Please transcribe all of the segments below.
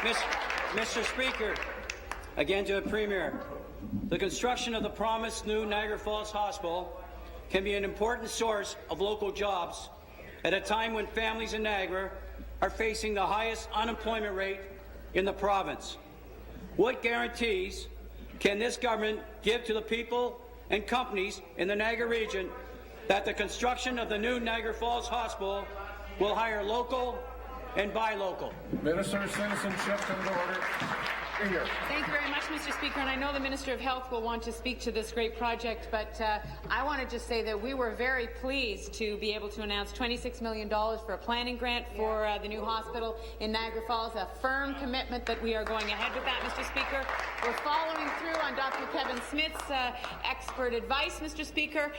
Mr. Speaker, again to the Premier, the construction of the promised new Niagara Falls Hospital can be an important source of local jobs at a time when families in Niagara are facing the highest unemployment rate in the province. What guarantees can this government give to the people and companies in the Niagara region that the construction of the new Niagara Falls Hospital will hire local and buy local? Minister of Citizenship, come to order. Here. Thank you very much, Mr. Speaker. And I know the Minister of Health will want to speak to this great project, but I want to just say that we were very pleased to be able to announce $26 million for a planning grant for the new hospital in Niagara Falls, a firm commitment that we are going ahead with that, Mr. Speaker. We're following through on Dr. Kevin Smith's expert advice, Mr. Speaker.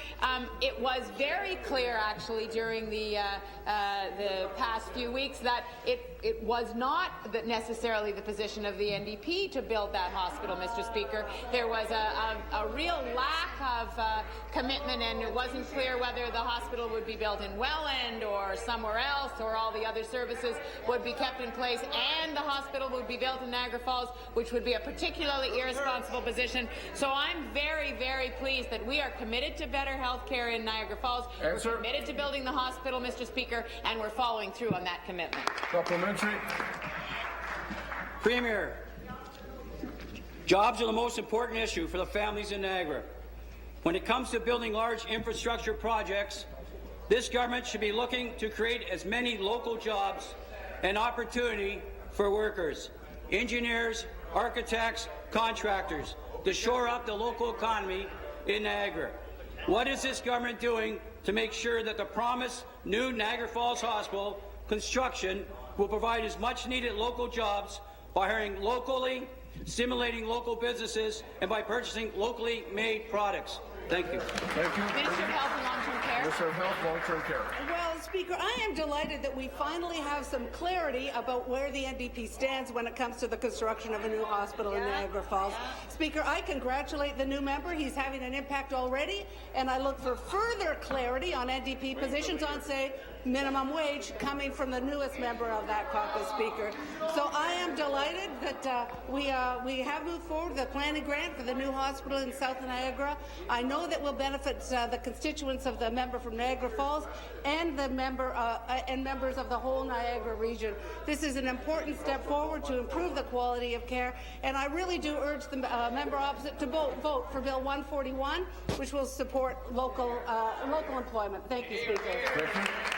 It was very clear, actually, during the past few weeks that it was not necessarily the position of the NDP to build that hospital, Mr. Speaker. There was a real lack of commitment, and it wasn't clear whether the hospital would be built in Welland or somewhere else, or all the other services would be kept in place, and the hospital would be built in Niagara Falls, which would be a particularly irresponsible position. So I'm very, very pleased that we are committed to better health care in Niagara Falls. We're committed to building the hospital, Mr. Speaker, and we're following through on that commitment. Supplementary. Premier, jobs are the most important issue for the families in Niagara. When it comes to building large infrastructure projects, this government should be looking to create as many local jobs and opportunity for workers, engineers, architects, contractors, to shore up the local economy in Niagara. What is this government doing to make sure that the promised new Niagara Falls Hospital construction will provide as much needed local jobs by hiring locally, stimulating local businesses, and by purchasing locally made products? Thank you. Thank you. Minister of Health and Long-Term Care. Minister of Health, Long-Term Care. Well, Speaker, I am delighted that we finally have some clarity about where the NDP stands when it comes to the construction of a new hospital in Niagara Falls. Speaker, I congratulate the new member. He's having an impact already, and I look for further clarity on NDP positions on, say, minimum wage coming from the newest member of that caucus, Speaker. So I am delighted that we have moved forward the planning grant for the new hospital in South Niagara. I know that will benefit the constituents of the member from Niagara Falls and the member and members of the whole Niagara region. This is an important step forward to improve the quality of care, and I really do urge the member opposite to vote for Bill 141, which will support local employment. Thank you, Speaker. Thank you.